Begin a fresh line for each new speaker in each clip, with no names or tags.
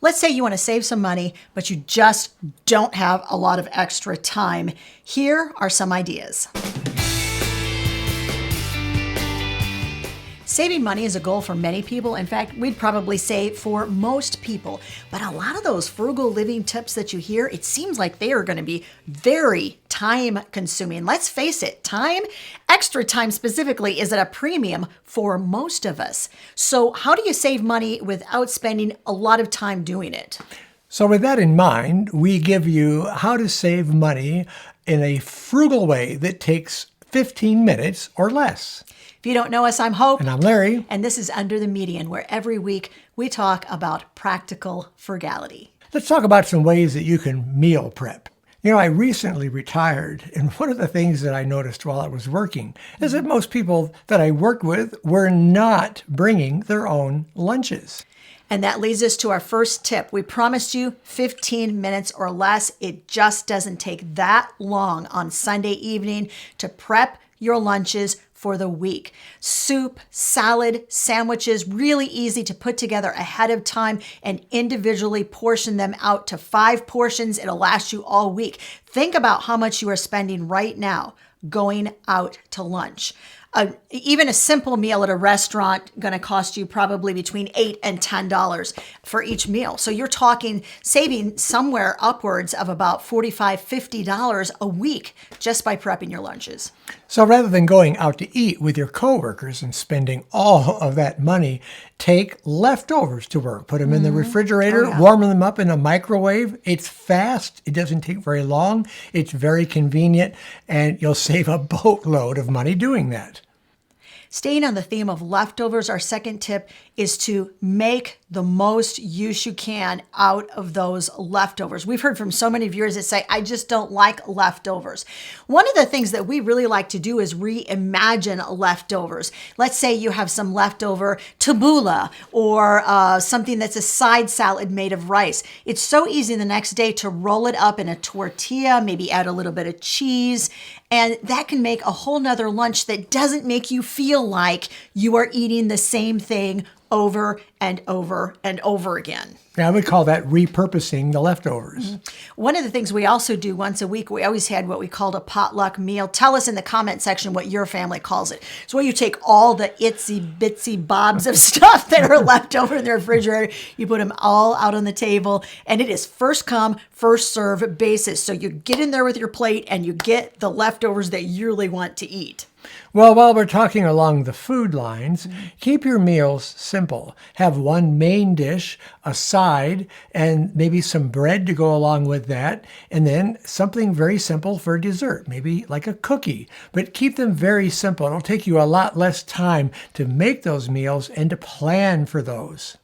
Let's say you want to save some money, but you just don't have a lot of extra time. Here are some ideas. Saving money is a goal for many people. In fact, we'd probably say for most people. But a lot of those frugal living tips that you hear, it seems like they are going to be very time consuming. Let's face it, time, extra time specifically, is at a premium for most of us. So how do you save money without spending a lot of time doing it?
So with that in mind, we give you how to save money in a frugal way that takes 15 minutes or less.
If you don't know us, I'm Hope.
And I'm Larry.
And this is Under the Median, where every week we talk about practical frugality.
Let's talk about some ways that you can meal prep. You know, I recently retired, and one of the things that I noticed while I was working is that most people that I worked with were not bringing their own lunches.
And that leads us to our first tip. We promised you 15 minutes or less. It just doesn't take that long on Sunday evening to prep your lunches for the week. Soup, salad, sandwiches, really easy to put together ahead of time and individually portion them out to 5 portions. It'll last you all week. Think about how much you are spending right now going out to lunch. Even a simple meal at a restaurant going to cost you probably between $8 and $10 for each meal. So you're talking saving somewhere upwards of about $45, $50 a week just by prepping your lunches.
So rather than going out to eat with your coworkers and spending all of that money, take leftovers to work. Put them in the refrigerator, warm them up in a microwave. It's fast. It doesn't take very long. It's very convenient, and you'll save a boatload of money doing that.
Staying on the theme of leftovers, our second tip is to make the most use you can out of those leftovers. We've heard from so many viewers that say, I just don't like leftovers. One of the things that we really like to do is reimagine leftovers. Let's say you have some leftover tabbouleh or something that's a side salad made of rice. It's so easy the next day to roll it up in a tortilla, maybe add a little bit of cheese, and that can make a whole nother lunch that doesn't make you feel like you are eating the same thing over and over and over again.
Yeah, I would call that repurposing the leftovers.
One of the things we also do once a week, we always had what we called a potluck meal. Tell us in the comment section what your family calls it. So where you take all the itsy bitsy bobs of stuff that are left over in the refrigerator, you put them all out on the table, and it is first come, first serve basis. So you get in there with your plate and you get the leftovers that you really want to eat.
Well, while we're talking along the food lines, keep your meals simple. Have one main dish, a side, and maybe some bread to go along with that, and then something very simple for dessert, maybe like a cookie. But keep them very simple. It'll take you a lot less time to make those meals and to plan for those.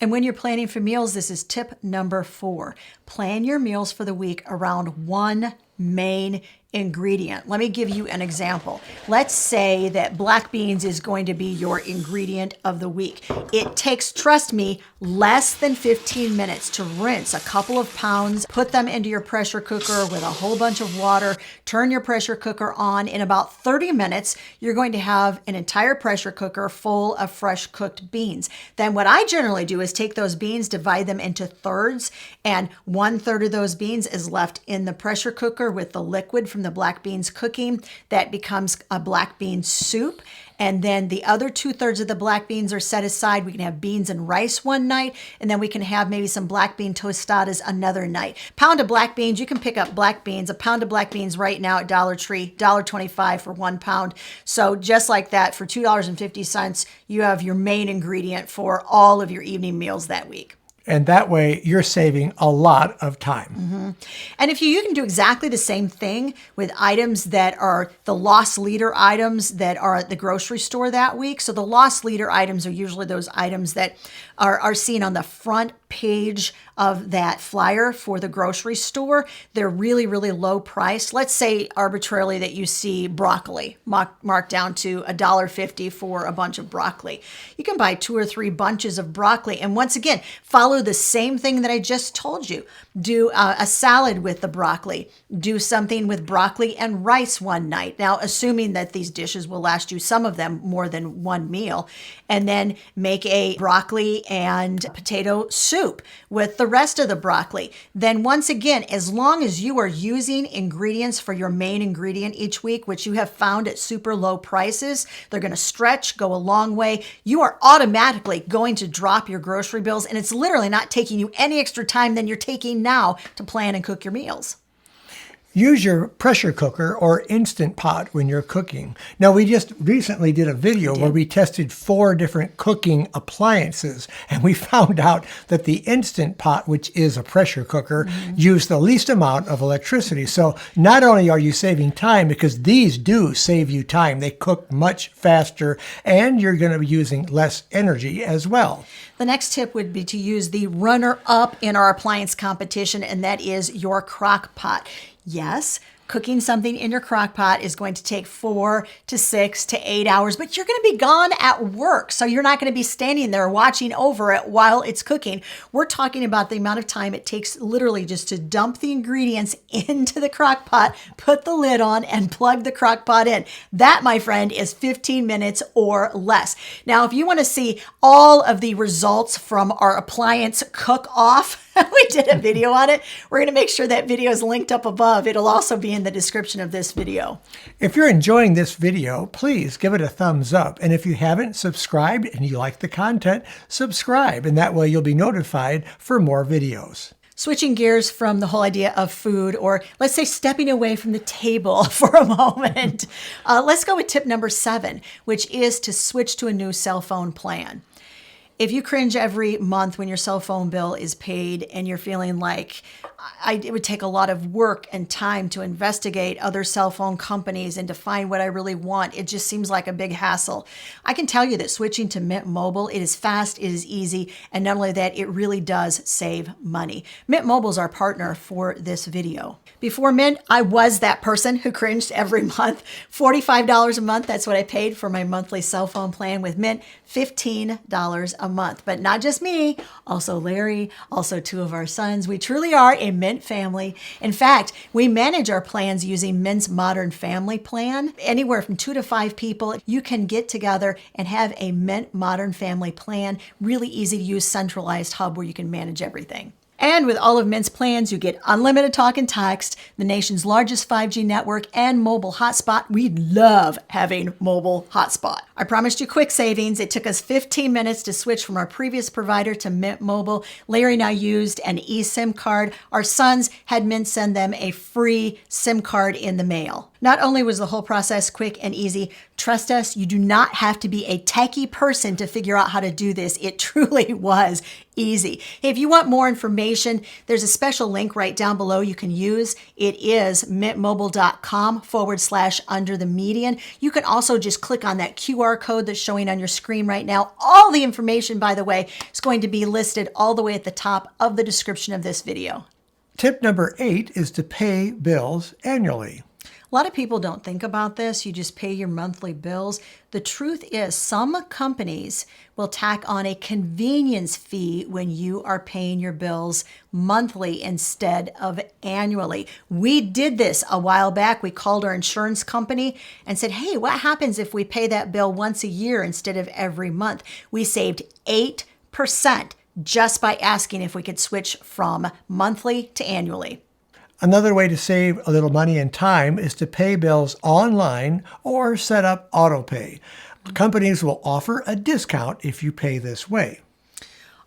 And when you're planning for meals, this is tip number 4. Plan your meals for the week around one main ingredient. Let me give you an example. Let's say that black beans is going to be your ingredient of the week. It takes, trust me, less than 15 minutes to rinse a couple of pounds, put them into your pressure cooker with a whole bunch of water, turn your pressure cooker on. In about 30 minutes, you're going to have an entire pressure cooker full of fresh cooked beans. Then what I generally do is take those beans, divide them into thirds, and 1/3 of those beans is left in the pressure cooker with the liquid from the black beans cooking. That becomes a black bean soup. And then the other 2/3 of the black beans are set aside. We can have beans and rice one night, and then we can have maybe some black bean tostadas another night. Pound of black beans, you can pick up black beans, a pound of black beans right now at Dollar Tree, $1.25 for 1 pound. So just like that, for $2.50, you have your main ingredient for all of your evening meals that week.
And that way you're saving a lot of time.
And if you can do exactly the same thing with items that are the loss leader items that are at the grocery store that week. So the loss leader items are usually those items that are seen on the front page of that flyer for the grocery store. They're really, really low priced. Let's say arbitrarily that you see broccoli marked down to $1.50 for a bunch of broccoli. You can buy 2 or 3 bunches of broccoli. And once again, follow the same thing that I just told you. Do a salad with the broccoli. Do something with broccoli and rice one night. Now, assuming that these dishes will last you, some of them, more than one meal. And then make a broccoli and potato soup. soup with the rest of the broccoli. Then once again, as long as you are using ingredients for your main ingredient each week, which you have found at super low prices, they're going to stretch, go a long way. You are automatically going to drop your grocery bills, and it's literally not taking you any extra time than you're taking now to plan and cook your meals.
Use your pressure cooker or Instant Pot when you're cooking. Now, we just recently did a video where we tested 4 different cooking appliances, and we found out that the Instant Pot, which is a pressure cooker, used the least amount of electricity. So not only are you saving time, because these do save you time, they cook much faster, and you're going to be using less energy as well.
The next tip would be to use the runner-up in our appliance competition, and that is your crock pot. Yes, cooking something in your crock pot is going to take 4 to 6 to 8 hours, but you're going to be gone at work. So you're not going to be standing there watching over it while it's cooking. We're talking about the amount of time it takes literally just to dump the ingredients into the crock pot, put the lid on, and plug the crock pot in. That, my friend, is 15 minutes or less. Now, if you want to see all of the results from our appliance cook-off, we did a video on it. We're going to make sure that video is linked up above. It'll also be in the description of this video.
If you're enjoying this video, please give it a thumbs up. And if you haven't subscribed and you like the content, subscribe. And that way you'll be notified for more videos.
Switching gears from the whole idea of food, or let's say stepping away from the table for a moment, let's go with tip number 7, which is to switch to a new cell phone plan. If you cringe every month when your cell phone bill is paid and you're feeling like it would take a lot of work and time to investigate other cell phone companies and to find what I really want, it just seems like a big hassle. I can tell you that switching to Mint Mobile, it is fast, it is easy, and not only that, it really does save money. Mint Mobile is our partner for this video. Before Mint, I was that person who cringed every month. $45 a month, that's what I paid for my monthly cell phone plan. With Mint, $15 a month. But not just me, also Larry, also 2 of our sons. We truly are a Mint family. In fact, we manage our plans using Mint's Modern Family Plan. Anywhere from 2 to 5 people, you can get together and have a Mint Modern Family Plan. Really easy to use, centralized hub where you can manage everything. And with all of Mint's plans, you get unlimited talk and text, the nation's largest 5G network, and mobile hotspot. We love having mobile hotspot. I promised you quick savings. It took us 15 minutes to switch from our previous provider to Mint Mobile. Larry and I used an eSIM card. Our sons had Mint send them a free SIM card in the mail. Not only was the whole process quick and easy, trust us, you do not have to be a techie person to figure out how to do this. It truly was easy. If you want more information, there's a special link right down below you can use. It is mintmobile.com/under the median. You can also just click on that QR code that's showing on your screen right now. All the information, by the way, is going to be listed all the way at the top of the description of this video.
Tip number 8 is to pay bills annually.
A lot of people don't think about this. You just pay your monthly bills. The truth is, some companies will tack on a convenience fee when you are paying your bills monthly instead of annually. We did this a while back. We called our insurance company and said, hey, what happens if we pay that bill once a year instead of every month? We saved 8% just by asking if we could switch from monthly to annually.
Another way to save a little money and time is to pay bills online or set up autopay. Companies will offer a discount if you pay this way.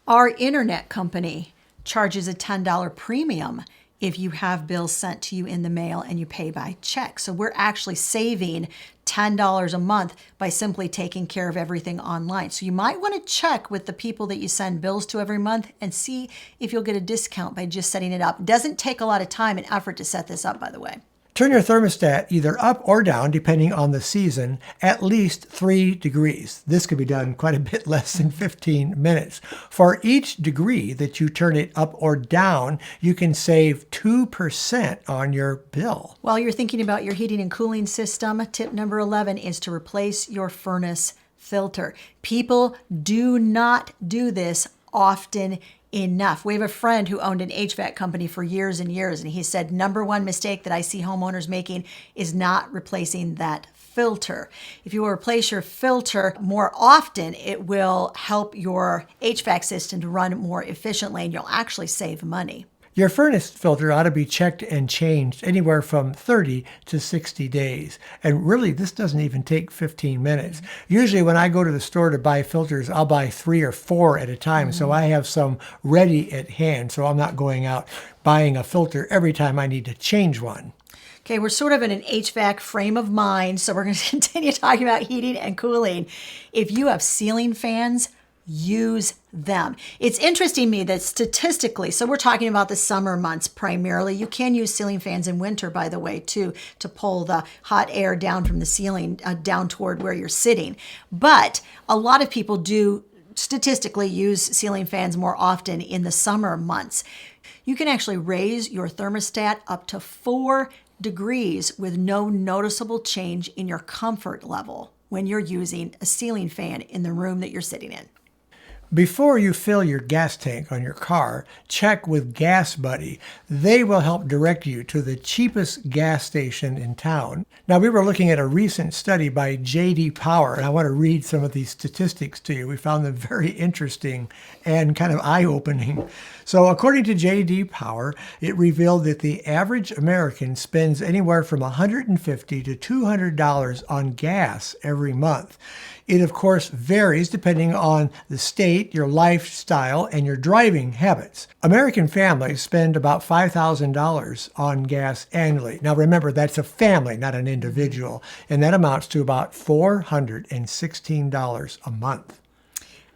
Our internet company charges a $10 premium if you have bills sent to you in the mail and you pay by check. So we're actually saving $10 a month by simply taking care of everything online. So you might want to check with the people that you send bills to every month and see if you'll get a discount by just setting it up. It doesn't take a lot of time and effort to set this up, by the way.
Turn your thermostat either up or down, depending on the season, at least 3 degrees. This could be done quite a bit less than 15 minutes. For each degree that you turn it up or down, you can save 2% on your bill.
While you're thinking about your heating and cooling system, tip number 11 is to replace your furnace filter. People do not do this often enough. We have a friend who owned an HVAC company for years and years, and he said, number one mistake that I see homeowners making is not replacing that filter. If you replace your filter more often, it will help your HVAC system to run more efficiently, and you'll actually save money.
Your furnace filter ought to be checked and changed anywhere from 30 to 60 days. And really, this doesn't even take 15 minutes. Usually when I go to the store to buy filters, I'll buy 3 or 4 at a time. So I have some ready at hand. So I'm not going out buying a filter every time I need to change one.
Okay, we're sort of in an HVAC frame of mind, so we're going to continue talking about heating and cooling. If you have ceiling fans, use them. It's interesting to me that statistically, so we're talking about the summer months primarily. You can use ceiling fans in winter, by the way, too, to pull the hot air down from the ceiling down toward where you're sitting. But a lot of people do statistically use ceiling fans more often in the summer months. You can actually raise your thermostat up to 4 degrees with no noticeable change in your comfort level when you're using a ceiling fan in the room that you're sitting in.
Before you fill your gas tank on your car, check with Gas Buddy. They will help direct you to the cheapest gas station in town. Now, we were looking at a recent study by J.D. Power, and I want to read some of these statistics to you. We found them very interesting and kind of eye-opening. So according to J.D. Power, it revealed that the average American spends anywhere from $150 to $200 on gas every month. It, of course, varies depending on the state, your lifestyle, and your driving habits. American families spend about $5,000 on gas annually. Now, remember, that's a family, not an individual, and that amounts to about $416 a month.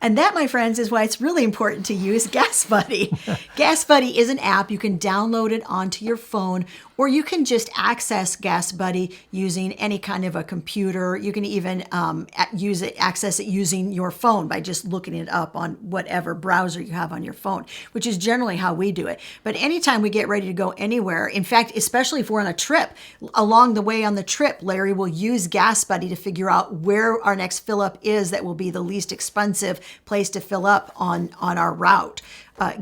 And that, my friends, is why it's really important to use Gas Buddy. Gas Buddy is an app. You can download it onto your phone, or you can just access Gas Buddy using any kind of a computer. You can even access it using your phone by just looking it up on whatever browser you have on your phone, which is generally how we do it. But anytime we get ready to go anywhere, in fact, especially if we're on a trip, along the way on the trip, Larry will use Gas Buddy to figure out where our next fill up is that will be the least expensive place to fill up on our route.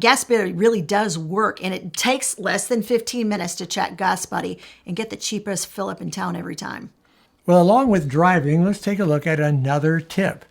Gas Buddy really does work, and it takes less than 15 minutes to check Gas Buddy and get the cheapest fill up in town every time.
Well, along with driving, let's take a look at another tip.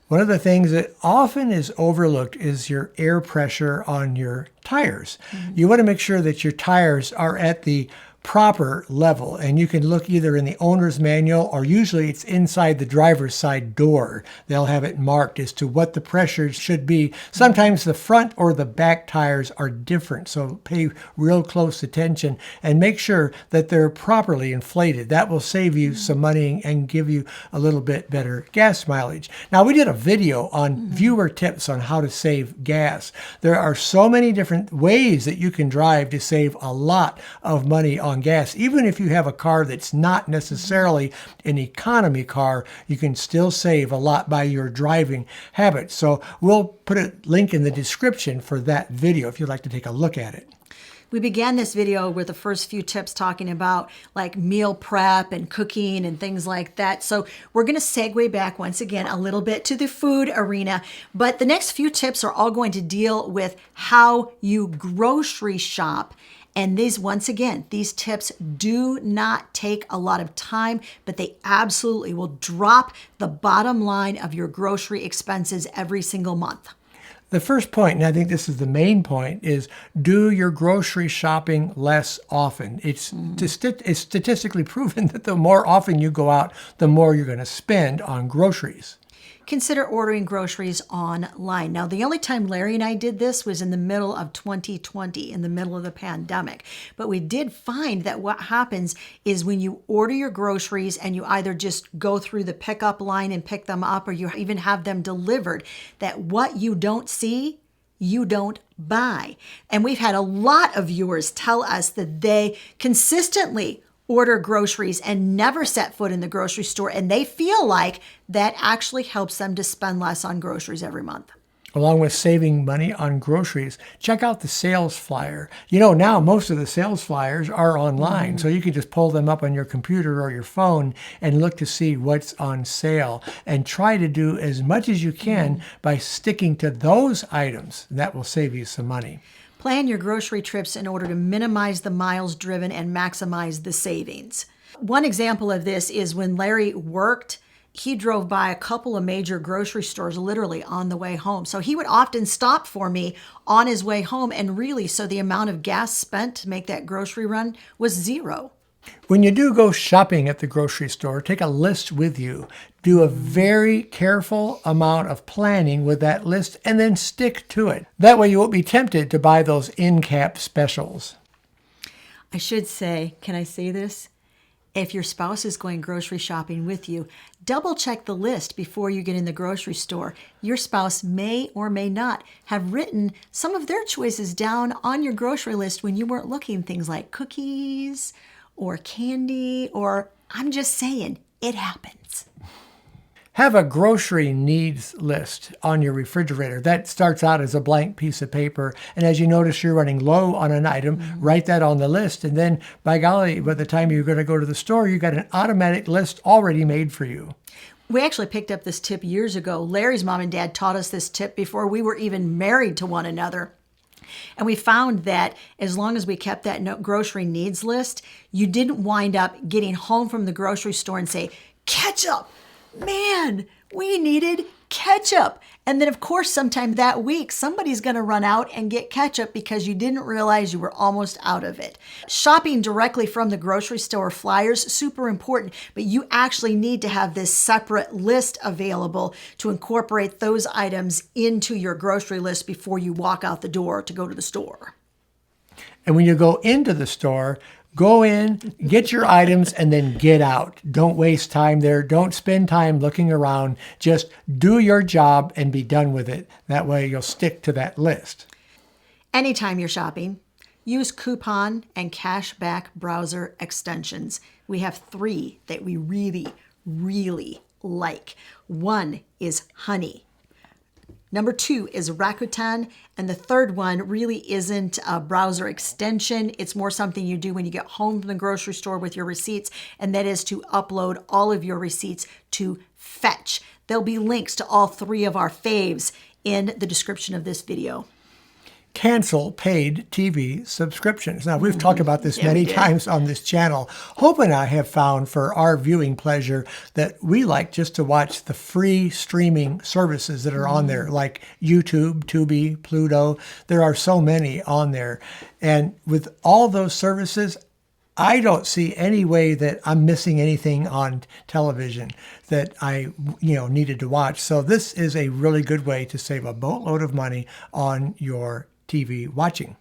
One of the things that often is overlooked is your air pressure on your tires. You want to make sure that your tires are at the proper level, and you can look either in the owner's manual, or usually it's inside the driver's side door. They'll have it marked as to what the pressure should be. Sometimes the front or the back tires are different, so pay real close attention and make sure that they're properly inflated. That will save you some money and give you a little bit better gas mileage. Now, we did a video on viewer tips on how to save gas. There are so many different ways that you can drive to save a lot of money on gas. Even if you have a car that's not necessarily an economy car, you can still save a lot by your driving habits. So we'll put a link in the description for that video if you'd like to take a look at it.
We began this video with the first few tips talking about like meal prep and cooking and things like that. So we're going to segue back once again a little bit to the food arena. But the next few tips are all going to deal with how you grocery shop. And once again, these tips do not take a lot of time, but they absolutely will drop the bottom line of your grocery expenses every single month.
The first point, and I think this is the main point, is do your grocery shopping less often. It's statistically proven that the more often you go out, the more you're going to spend on groceries.
Consider ordering groceries online. Now, the only time Larry and I did this was in the middle of 2020, in the middle of the pandemic. But we did find that what happens is when you order your groceries and you either just go through the pickup line and pick them up, or you even have them delivered, that what you don't see, you don't buy. And we've had a lot of viewers tell us that they consistently order groceries and never set foot in the grocery store, and they feel like that actually helps them to spend less on groceries every month.
Along with saving money on groceries, check out the sales flyer. You know, now most of the sales flyers are online, so you can just pull them up on your computer or your phone and look to see what's on sale, and try to do as much as you can by sticking to those items. That will save you some money.
Plan your grocery trips in order to minimize the miles driven and maximize the savings. One example of this is when Larry worked, he drove by a couple of major grocery stores literally on the way home. So he would often stop for me on his way home. And really, so the amount of gas spent to make that grocery run was zero.
When you do go shopping at the grocery store, take a list with you. Do a very careful amount of planning with that list and then stick to it. That way you won't be tempted to buy those in-cap specials.
I should say, can I say this? If your spouse is going grocery shopping with you, double check the list before you get in the grocery store. Your spouse may or may not have written some of their choices down on your grocery list when you weren't looking, things like cookies or candy, or I'm just saying, it happens.
Have a grocery needs list on your refrigerator. That starts out as a blank piece of paper. And as you notice you're running low on an item, write that on the list. And then, by golly, by the time you're going to go to the store, you got an automatic list already made for you.
We actually picked up this tip years ago. Larry's mom and dad taught us this tip before we were even married to one another. And we found that as long as we kept that grocery needs list, you didn't wind up getting home from the grocery store and say, ketchup, man, we needed ketchup. And then, of course, sometime that week, somebody's going to run out and get ketchup because you didn't realize you were almost out of it. Shopping directly from the grocery store flyers, super important, but you actually need to have this separate list available to incorporate those items into your grocery list before you walk out the door to go to the store.
And when you go into the store, go in, get your items, and then get out. Don't waste time there. Don't spend time looking around. Just do your job and be done with it. That way you'll stick to that list.
Anytime you're shopping, use coupon and cashback browser extensions. We have 3 that we really, really like. One is Honey. Number 2 is Rakuten. And the third one really isn't a browser extension. It's more something you do when you get home from the grocery store with your receipts, and that is to upload all of your receipts to Fetch. There'll be links to all 3 of our faves in the description of this video.
Cancel paid TV subscriptions. Now, we've talked about this many times on this channel. Hope and I have found for our viewing pleasure that we like just to watch the free streaming services that are on there, like YouTube, Tubi, Pluto. There are so many on there. And with all those services, I don't see any way that I'm missing anything on television that I, needed to watch. So this is a really good way to save a boatload of money on your TV watching.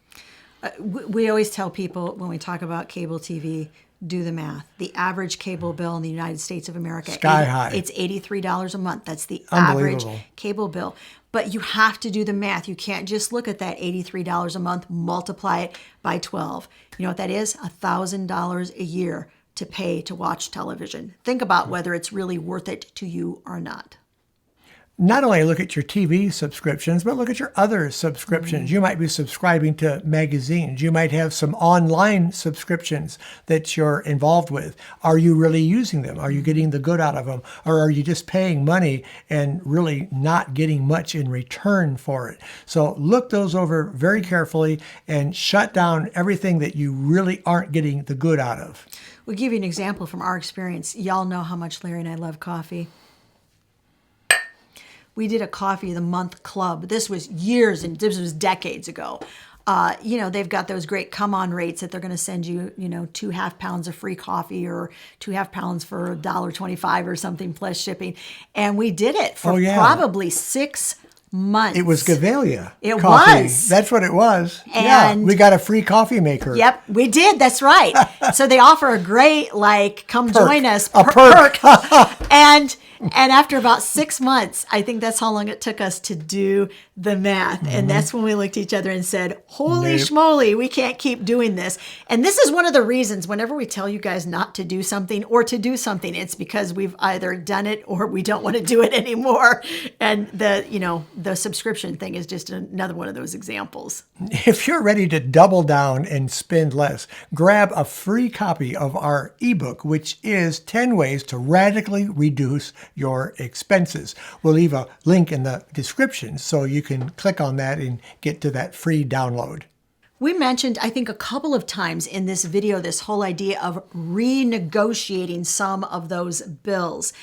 We always tell people when we talk about cable TV, do the math. The average cable bill in the United States of America,
sky high.
It's $83 a month. That's the average cable bill. But you have to do the math. You can't just look at that $83 a month, multiply it by 12. You know what that is? $1,000 a year to pay to watch television. Think about whether it's really worth it to you or not.
Not only look at your TV subscriptions, but look at your other subscriptions. You might be subscribing to magazines. You might have some online subscriptions that you're involved with. Are you really using them? Are you getting the good out of them? Or are you just paying money and really not getting much in return for it? So look those over very carefully and shut down everything that you really aren't getting the good out of.
We'll give you an example from our experience. Y'all know how much Larry and I love coffee. We did a coffee of the month club. This was years and this was decades ago. They've got those great come on rates that they're going to send you, 2 half pounds of free coffee or 2 half pounds for $1.25 or something plus shipping. And we did it for probably 6 months.
It was Gevalia.
It
coffee.
was.
That's what it was.
And
we got a free coffee maker.
Yep, we did. That's right. So they offer a great, come
perk.
join us.
A perk.
And after about 6 months, I think that's how long it took us to do the math. And that's when we looked at each other and said, holy schmoly, we can't keep doing this. And this is one of the reasons whenever we tell you guys not to do something or to do something, it's because we've either done it or we don't want to do it anymore. And the subscription thing is just another one of those examples.
If you're ready to double down and spend less, grab a free copy of our ebook, which is 10 ways to radically reduce your expenses. We'll leave a link in the description so you can click on that and get to that free download.
We mentioned, I think, a couple of times in this video, this whole idea of renegotiating some of those bills.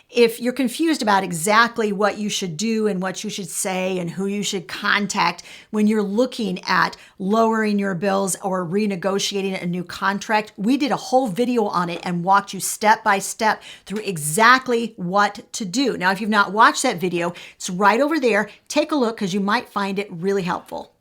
If you're confused about exactly what you should do and what you should say and who you should contact when you're looking at lowering your bills or renegotiating a new contract, we did a whole video on it and walked you step by step through exactly what to do. Now, if you've not watched that video, it's right over there. Take a look because you might find it really helpful.